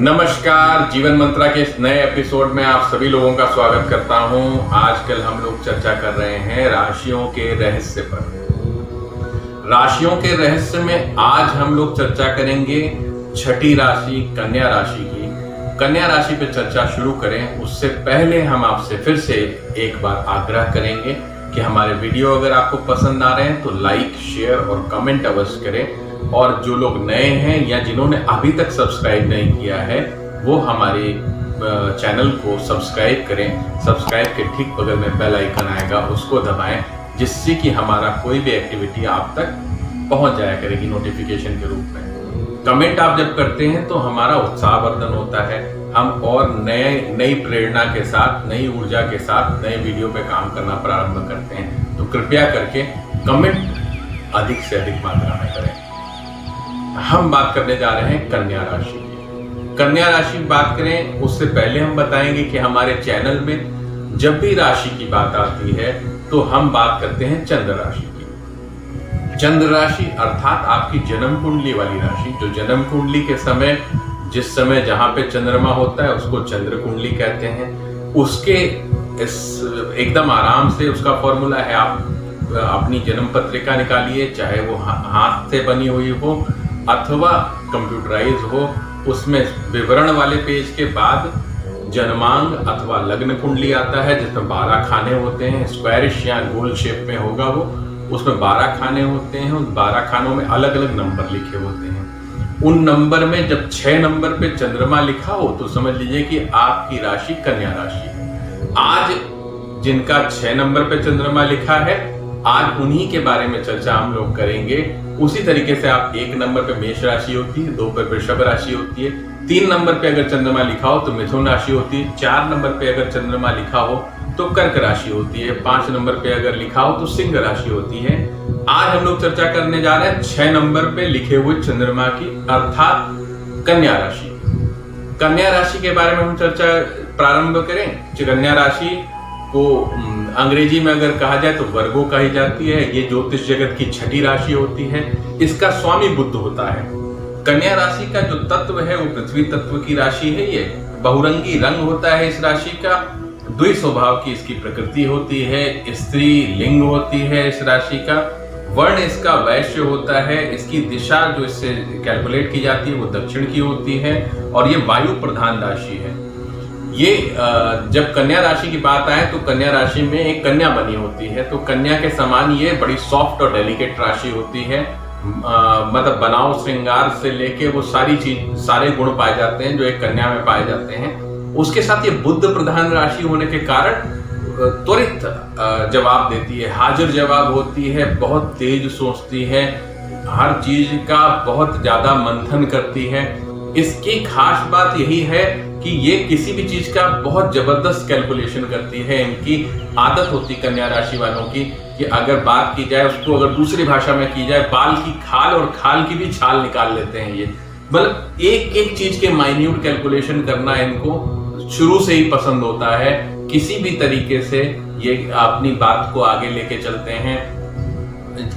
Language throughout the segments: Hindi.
नमस्कार, जीवन मंत्रा के इस नए एपिसोड में आप सभी लोगों का स्वागत करता हूं। आजकल हम लोग चर्चा कर रहे हैं राशियों के रहस्य पर। राशियों के रहस्य में आज हम लोग चर्चा करेंगे छठी राशि कन्या राशि की। कन्या राशि पे चर्चा शुरू करें उससे पहले हम आपसे फिर से एक बार आग्रह करेंगे कि हमारे वीडियो अगर आपको पसंद आ रहे हैं तो लाइक, शेयर और कमेंट अवश्य करें। और जो लोग नए हैं या जिन्होंने अभी तक सब्सक्राइब नहीं किया है वो हमारे चैनल को सब्सक्राइब करें। सब्सक्राइब के ठीक बगल में बेल आइकन आएगा, उसको दबाएं, जिससे कि हमारा कोई भी एक्टिविटी आप तक पहुंच जाया करेगी नोटिफिकेशन के रूप में। कमेंट आप जब करते हैं तो हमारा उत्साहवर्धन होता है। हम और नई प्रेरणा के साथ, नई ऊर्जा के साथ नए वीडियो पे काम करना प्रारंभ करते हैं। तो कृपया करके कमेंट अधिक से अधिक मात्रा में करें। हम बात करने जा रहे हैं कन्या राशि की। कन्या राशि की बात करें उससे पहले हम बताएंगे कि हमारे चैनल में जब भी राशि की बात आती है तो हम बात करते हैं चंद्र राशि की। चंद्र राशि अर्थात आपकी जन्म कुंडली वाली राशि, जो जन्म कुंडली के समय जिस समय जहां पे चंद्रमा होता है उसको चंद्र कुंडली कहते हैं। उसके एकदम आराम से उसका फॉर्मूला है, आप अपनी जन्म पत्रिका निकालिए, चाहे वो हाथ से बनी हुई हो अथवा कंप्यूटराइज हो। उसमें विवरण वाले पेज के बाद जन्मांग अथवा लग्न कुंडली आता है जिसमें 12 खाने होते हैं। स्क्वायरिश या गोल शेप में होगा वो, उसमें 12 खाने होते हैं। उन 12 खानों में अलग अलग नंबर लिखे होते हैं। उन नंबर में जब 6 नंबर पे चंद्रमा लिखा हो तो समझ लीजिए कि आपकी राशि कन्या राशि है। आज जिनका 6 नंबर पे चंद्रमा लिखा है, आज उन्हीं के बारे में चर्चा हम लोग करेंगे। उसी तरीके से आप 1 नंबर पे मेष राशि होती है, 2 पे वृषभ राशि होती है, 3 नंबर पे अगर चंद्रमा लिखा हो तो मिथुन राशि होती है, 4 नंबर पे अगर चंद्रमा लिखा हो तो कर्क राशि होती है, 5 नंबर पे अगर लिखा हो तो सिंह राशि होती है। आज हम लोग चर्चा करने जा रहे हैं 6 नंबर पे लिखे हुए चंद्रमा की, अर्थात कन्या राशि। कन्या राशि के बारे में हम चर्चा प्रारंभ करें। कन्या राशि को अंग्रेजी में अगर कहा जाए तो वर्गो कही जाती है। ये ज्योतिष जगत की छठी राशि होती है। इसका स्वामी बुध होता है। कन्या राशि का जो तत्व है वो पृथ्वी तत्व की राशि है। ये बहुरंगी रंग होता है इस राशि का। द्वि स्वभाव की इसकी प्रकृति होती है। स्त्री लिंग होती है इस राशि का। वर्ण इसका वैश्य होता है। इसकी दिशा जो इससे कैलकुलेट की जाती है वो दक्षिण की होती है और ये वायु प्रधान राशि है। ये जब कन्या राशि की बात आए तो कन्या राशि में एक कन्या बनी होती है, तो कन्या के समान ये बड़ी सॉफ्ट और डेलिकेट राशि होती है। मतलब बनाव श्रृंगार से लेके वो सारे गुण पाए जाते हैं जो एक कन्या में पाए जाते हैं। उसके साथ ये बुध प्रधान राशि होने के कारण त्वरित जवाब देती है, हाजिर जवाब होती है, बहुत तेज सोचती है, हर चीज का बहुत ज्यादा मंथन करती है। इसकी खास बात यही है कि ये किसी भी चीज का बहुत जबरदस्त कैलकुलेशन करती है। इनकी आदत होती कन्या राशि वालों की कि अगर बात की जाए, उसको अगर दूसरी भाषा में की जाए, बाल की खाल और खाल की भी छाल निकाल लेते हैं ये। मतलब एक एक चीज के माइन्यूट कैलकुलेशन करना इनको शुरू से ही पसंद होता है। किसी भी तरीके से ये अपनी बात को आगे लेके चलते हैं।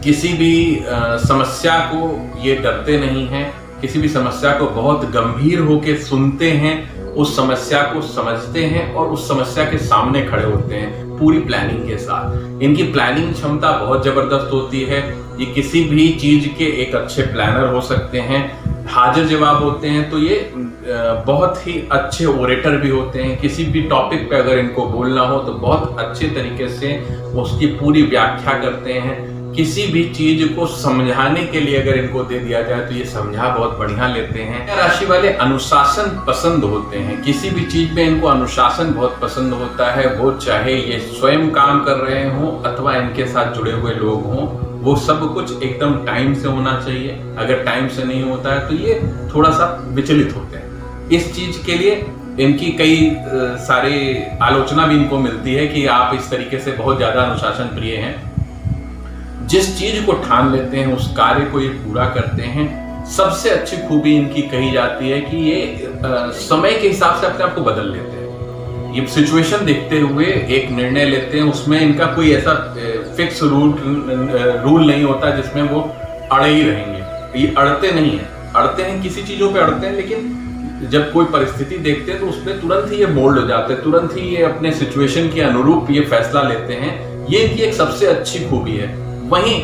किसी भी समस्या को ये डरते नहीं हैं। किसी भी समस्या को बहुत गंभीर होके सुनते हैं, उस समस्या को समझते हैं और उस समस्या के सामने खड़े होते हैं पूरी प्लानिंग के साथ। इनकी प्लानिंग क्षमता बहुत जबरदस्त होती है। ये किसी भी चीज के एक अच्छे प्लानर हो सकते हैं, हाजिर जवाब होते हैं। तो ये बहुत ही अच्छे ओरेटर भी होते हैं। किसी भी टॉपिक पे अगर इनको बोलना हो तो बहुत अच्छे तरीके से उसकी पूरी व्याख्या करते हैं। किसी भी चीज को समझाने के लिए अगर इनको दे दिया जाए तो ये समझा बहुत बढ़िया लेते हैं। कन्या राशि वाले अनुशासन पसंद होते हैं। किसी भी चीज में इनको अनुशासन बहुत पसंद होता है। वो चाहे ये स्वयं काम कर रहे हों अथवा इनके साथ जुड़े हुए लोग हों, वो सब कुछ एकदम टाइम से होना चाहिए। अगर टाइम से नहीं होता है तो ये थोड़ा सा विचलित होते हैं। इस चीज के लिए इनकी कई सारे आलोचना भी इनको मिलती है कि आप इस तरीके से बहुत ज्यादा अनुशासन प्रिय हैं। जिस चीज को ठान लेते हैं उस कार्य को ये पूरा करते हैं। सबसे अच्छी खूबी इनकी कही जाती है कि ये समय के हिसाब से अपने आप को बदल लेते हैं। ये सिचुएशन देखते हुए एक निर्णय लेते हैं। उसमें इनका कोई ऐसा फिक्स रूल नहीं होता जिसमें वो अड़े ही रहेंगे। ये अड़ते नहीं है। अड़ते हैं, किसी चीजों पे अड़ते हैं, लेकिन जब कोई परिस्थिति देखते हैं तो उसमें तुरंत ही ये मोल्ड हो जाते हैं, तुरंत ही ये अपने सिचुएशन के अनुरूप ये फैसला लेते हैं। ये इनकी एक सबसे अच्छी खूबी है। वहीं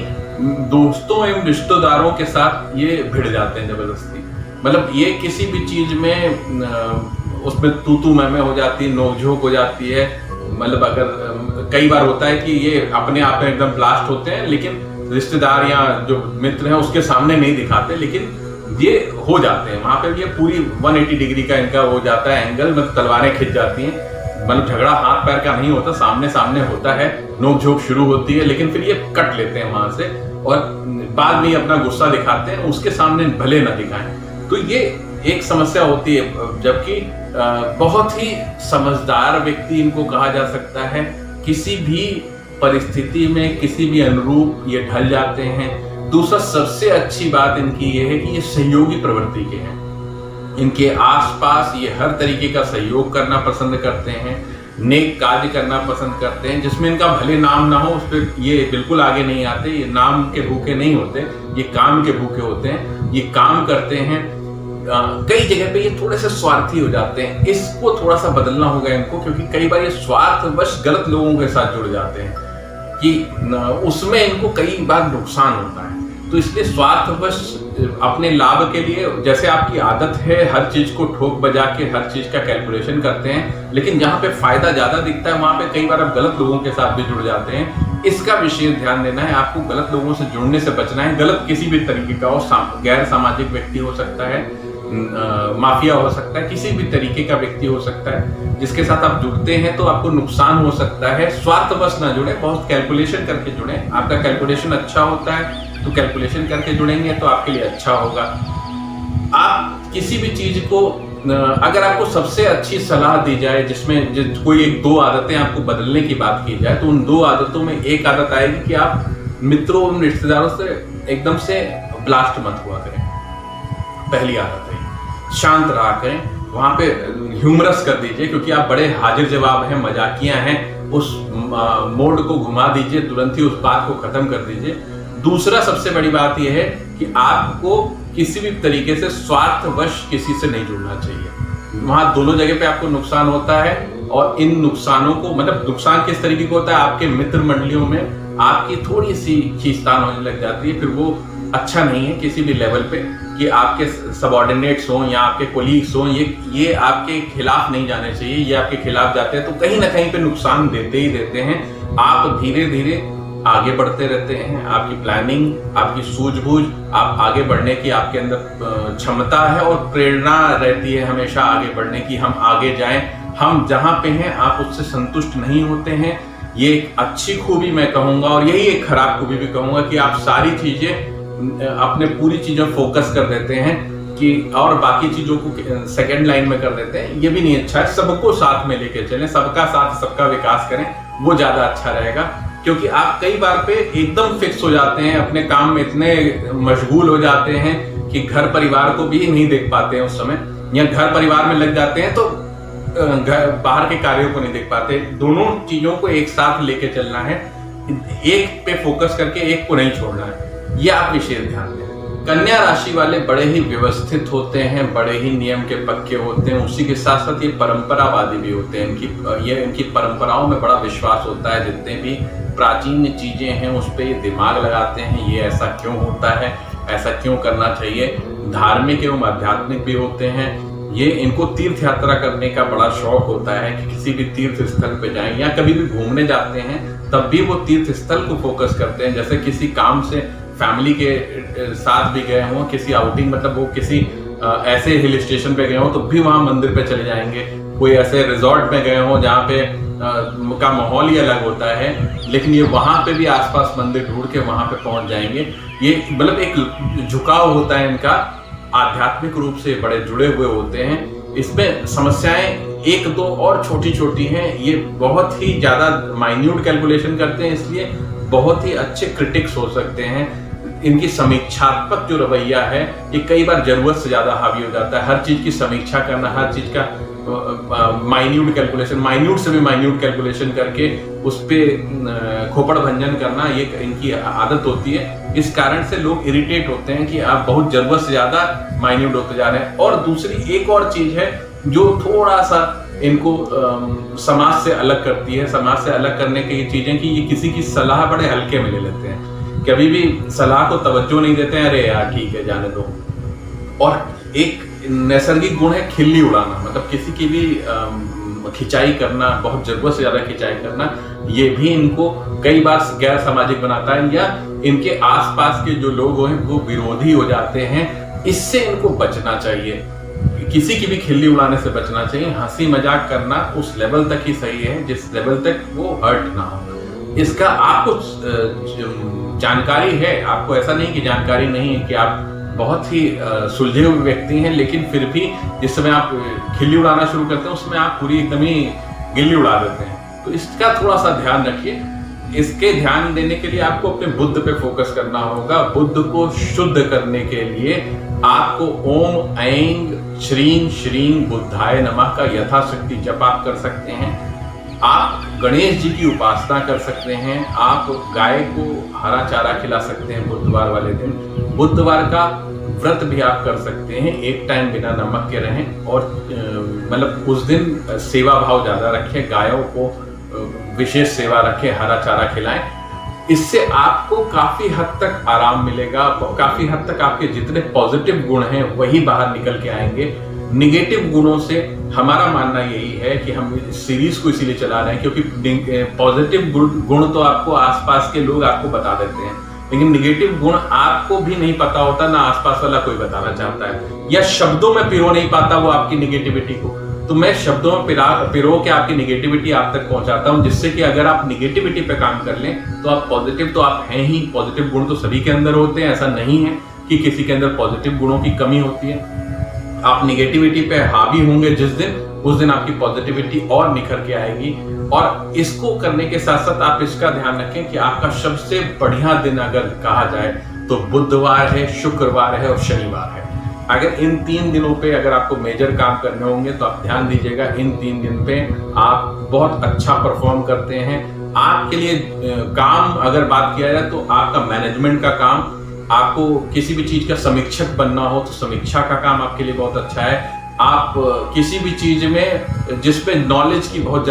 दोस्तों एवं रिश्तेदारों के साथ ये भिड़ जाते हैं जबरदस्ती, मतलब ये किसी भी चीज में उसमें तू मैं हो जाती है, नोकझोंक हो जाती है। मतलब अगर कई बार होता है कि ये अपने आप में एकदम ब्लास्ट होते हैं, लेकिन रिश्तेदार या जो मित्र हैं उसके सामने नहीं दिखाते, लेकिन ये हो जाते हैं वहां पे। ये पूरी 180 डिग्री का इनका हो जाता है एंगल, मतलब तलवारें खिंच जाती हैं। मतलब झगड़ा हाथ पैर का नहीं होता, सामने सामने होता है, नोकझोंक शुरू होती है, लेकिन फिर ये कट लेते हैं वहां से और बाद में अपना गुस्सा दिखाते हैं, उसके सामने भले न दिखाएं। तो ये एक समस्या होती है। जबकि बहुत ही समझदार व्यक्ति इनको कहा जा सकता है, किसी भी परिस्थिति में किसी भी अनुरूप ये ढल जाते हैं। दूसरा सबसे अच्छी बात इनकी ये है कि ये सहयोगी प्रवृत्ति के हैं। इनके आसपास ये हर तरीके का सहयोग करना पसंद करते हैं, नेक कार्य करना पसंद करते हैं, जिसमें इनका भले नाम ना हो उस पर ये बिल्कुल आगे नहीं आते। ये नाम के भूखे नहीं होते, ये काम के भूखे होते हैं। ये काम करते हैं। कई जगह पे ये थोड़े से स्वार्थी हो जाते हैं, इसको थोड़ा सा बदलना होगा इनको, क्योंकि कई बार ये स्वार्थवश गलत लोगों के साथ जुड़ जाते हैं कि उसमें इनको कई बार नुकसान होता है। तो इसलिए स्वार्थवश अपने लाभ के लिए, जैसे आपकी आदत है हर चीज को ठोक बजा के हर चीज का कैलकुलेशन करते हैं, लेकिन जहां पे फायदा ज्यादा दिखता है वहां पे कई बार आप गलत लोगों के साथ भी जुड़ जाते हैं। इसका विशेष ध्यान देना है, आपको गलत लोगों से जुड़ने से बचना है। गलत किसी भी तरीके का हो, गैर सामाजिक व्यक्ति हो सकता है, माफिया हो सकता है, किसी भी तरीके का व्यक्ति हो सकता है, जिसके साथ आप जुड़ते हैं तो आपको नुकसान हो सकता है। स्वार्थवश ना जुड़े, बहुत कैलकुलेशन करके जुड़े। आपका कैलकुलेशन अच्छा होता है तो कैलकुलेशन करके जुड़ेंगे तो आपके लिए अच्छा होगा। आप किसी भी चीज को, अगर आपको सबसे अच्छी सलाह दी जाए जिसमें कोई एक दो आदतें आपको बदलने की बात की जाए, तो उन दो आदतों में एक आदत आएगी कि आप मित्रों और रिश्तेदारों से एकदम से ब्लास्ट मत हुआ करें। पहली आदत है शांत रहा करें, वहां पे ह्यूमरस कर दीजिए, क्योंकि आप बड़े हाजिर जवाब हैं, मजाकिया हैं। उस मोड को घुमा दीजिए, तुरंत ही उस बात को खत्म कर दीजिए। दूसरा सबसे बड़ी बात यह है कि आपको किसी भी तरीके से स्वार्थवश किसी से नहीं जुड़ना चाहिए। वहां दोनों जगह पे आपको नुकसान होता है, और इन नुकसानों को, मतलब नुकसान किस तरीके का होता है, आपके मित्र मंडलियों में आपकी थोड़ी सी खींचतान होने लग जाती है। फिर वो अच्छा नहीं है किसी भी लेवल पे कि आपके सबऑर्डिनेट्स हों या आपके कोलीग्स हों, ये आपके खिलाफ नहीं जाने चाहिए। ये आपके खिलाफ जाते हैं तो कहीं ना कहीं पे नुकसान देते ही देते हैं। आप धीरे धीरे आगे बढ़ते रहते हैं। आपकी प्लानिंग, आपकी सूझबूझ, आप आगे बढ़ने की आपके अंदर क्षमता है और प्रेरणा रहती है हमेशा आगे बढ़ने की। हम आगे जाएं, हम जहां पे हैं आप उससे संतुष्ट नहीं होते हैं। ये एक अच्छी खूबी मैं कहूंगा, और यही एक खराब खूबी भी कहूंगा कि आप सारी चीजें अपने पूरी चीजों फोकस कर देते हैं कि और बाकी चीजों को सेकंड लाइन में कर देते हैं। ये भी नहीं अच्छा है। सबको साथ में लेके चलें, सबका साथ सबका विकास करें, वो ज्यादा अच्छा रहेगा। क्योंकि आप कई बार पे एकदम फिक्स हो जाते हैं, अपने काम में इतने मशगूल हो जाते हैं कि घर परिवार को भी नहीं देख पाते हैं उस समय, या घर परिवार में लग जाते हैं तो बाहर के कार्यों को नहीं देख पाते। दोनों चीजों को एक साथ लेके चलना है, एक पे फोकस करके एक को नहीं छोड़ना है। ये आप विशेष ध्यान दें। कन्या राशि वाले बड़े ही व्यवस्थित होते हैं, बड़े ही नियम के पक्के होते हैं। उसी के साथ साथ ये परंपरावादी भी होते हैं। इनकी परंपराओं में बड़ा विश्वास होता है। जितने भी प्राचीन चीजें हैं उस पर ये दिमाग लगाते हैं, ये ऐसा क्यों होता है, ऐसा क्यों करना चाहिए। धार्मिक एवं आध्यात्मिक भी होते हैं। ये इनको तीर्थ यात्रा करने का बड़ा शौक होता है कि किसी भी तीर्थ स्थल पे जाएं, या कभी भी घूमने जाते हैं तब भी वो तीर्थ स्थल को फोकस करते हैं। जैसे किसी काम से फैमिली के साथ भी गए हों, किसी आउटिंग, मतलब वो किसी ऐसे हिल स्टेशन पे गए हों तो भी वहां मंदिर पे चले जाएंगे। कोई ऐसे रिजॉर्ट में गए हों जहाँ पे का माहौल ही अलग होता है, लेकिन ये वहां पे भी आसपास मंदिर ढूंढ के वहां पे पहुंच जाएंगे। ये मतलब एक झुकाव होता है इनका, आध्यात्मिक रूप से बड़े जुड़े हुए होते हैं। इसमें समस्याएं एक दो और छोटी छोटी हैं। ये बहुत ही ज्यादा माइन्यूट कैलकुलेशन करते हैं, इसलिए बहुत ही अच्छे क्रिटिक्स हो सकते हैं। इनकी समीक्षात्मक जो रवैया है ये कई बार जरूरत से ज्यादा हावी हो जाता है। हर चीज की समीक्षा करना, हर चीज का माइन्यूट से भी माइन्यूट कैलकुलेशन करके उस पर खोपड़ भंजन करना, ये इनकी आदत होती है। इस कारण से लोग इरिटेट होते हैं कि आप बहुत जरूरत से ज्यादा माइन्यूट होते जा रहे हैं। और दूसरी एक और चीज है जो थोड़ा सा इनको समाज से अलग करती है। समाज से अलग करने की ये चीजें कि ये किसी की सलाह बड़े हल्के में ले लेते हैं, कभी भी सलाह को तवज्जो नहीं देते हैं, अरे यार ठीक है जाने दो। और एक नैसर्गिक गुण है खिल्ली उड़ाना, मतलब किसी की भी खिंचाई करना, बहुत जरूरत से ज्यादा खिंचाई करना, ये भी इनको कई बार गैर सामाजिक बनाता है या इनके आसपास के जो लोग हैं वो विरोधी हो जाते हैं। इससे इनको बचना चाहिए, किसी की भी खिल्ली उड़ाने से बचना चाहिए। हंसी मजाक करना उस लेवल तक ही सही है जिस लेवल तक वो हर्ट ना हो। इसका आपको जानकारी है, आपको ऐसा नहीं कि जानकारी नहीं है, कि आप बहुत ही सुलझे हुए व्यक्ति हैं, लेकिन फिर भी जिस समय आप खिल्ली उड़ाना शुरू करते हैं उसमें आप पूरी एकदम ही गिल्ली उड़ा देते हैं। तो इसका थोड़ा सा ध्यान रखिए। इसके ध्यान देने के लिए आपको अपने बुद्ध पे फोकस करना होगा। बुद्ध को शुद्ध करने के लिए आपको ओम ऐं श्रीं श्रीं बुद्धाय नमः का यथाशक्ति जप आप कर सकते हैं। आप गणेश जी की उपासना कर सकते हैं। आप गाय को हरा चारा खिला सकते हैं बुधवार वाले दिन। बुधवार का व्रत भी आप कर सकते हैं, एक टाइम बिना नमक के रहें। और मतलब उस दिन सेवा भाव ज्यादा रखें, गायों को विशेष सेवा रखें, हरा चारा खिलाएं। इससे आपको काफी हद तक आराम मिलेगा, काफी हद तक आपके जितने पॉजिटिव गुण हैं वही बाहर निकल के आएंगे। निगेटिव गुणों से हमारा मानना यही है कि हम इस सीरीज को इसीलिए चला रहे हैं क्योंकि पॉजिटिव गुण तो आपको आसपास के लोग आपको बता देते हैं, लेकिन निगेटिव गुण आपको भी नहीं पता होता, ना आसपास वाला कोई बताना चाहता है, या शब्दों में पिरो नहीं पाता वो आपकी निगेटिविटी को। तो मैं शब्दों में पिरो के आपकी निगेटिविटी आप तक पहुंचाता हूं, जिससे कि अगर आप निगेटिविटी पे काम कर लें तो आप पॉजिटिव तो आप हैं ही। पॉजिटिव गुण तो सभी के अंदर होते हैं, ऐसा नहीं है कि किसी के अंदर पॉजिटिव गुणों की कमी होती है। आप निगेटिविटी पे हावी होंगे जिस दिन, उस दिन आपकी पॉजिटिविटी और निखर के आएगी। और इसको करने के साथ साथ आप इसका ध्यान रखें कि आपका सबसे बढ़िया दिन अगर कहा जाए तो बुधवार है, शुक्रवार है और शनिवार है। अगर इन 3 दिनों पे अगर आपको मेजर काम करने होंगे तो आप ध्यान दीजिएगा, इन 3 दिन पे आप बहुत अच्छा परफॉर्म करते हैं। आपके लिए काम अगर बात किया जाए तो आपका मैनेजमेंट का काम, आपको किसी भी चीज का समीक्षक बनना हो तो समीक्षा का काम आपके लिए बहुत अच्छा है। आप किसी भी चीज में जिसपे नॉलेज की बहुत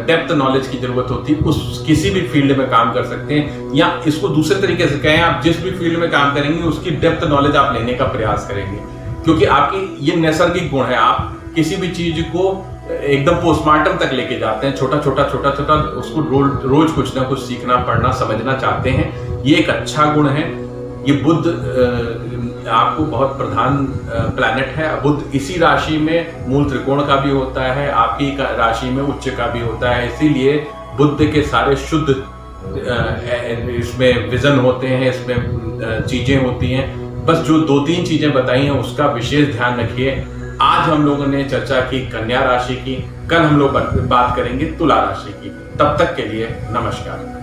डेप्थ नॉलेज की जरूरत होती है उस किसी भी फील्ड में काम कर सकते हैं। या इसको दूसरे तरीके से कहें, आप जिस भी फील्ड में काम करेंगे उसकी डेप्थ नॉलेज आप लेने का प्रयास करेंगे, क्योंकि आपकी ये नैसर्गिक गुण है। आप किसी भी चीज को एकदम पोस्टमार्टम तक लेके जाते हैं, छोटा छोटा उसको रोज कुछ ना कुछ सीखना, पढ़ना, समझना चाहते हैं। ये एक अच्छा गुण है। ये बुध आपको बहुत प्रधान प्लैनेट है। बुध इसी राशि में मूल त्रिकोण का भी होता है, आपकी राशि में उच्च का भी होता है, इसीलिए बुध के सारे शुद्ध इसमें विजन होते हैं, इसमें चीजें होती हैं। बस जो 2-3 चीजें बताई हैं उसका विशेष ध्यान रखिए। आज हम लोगों ने चर्चा की कन्या राशि की, कल हम लोग बात करेंगे तुला राशि की। तब तक के लिए नमस्कार।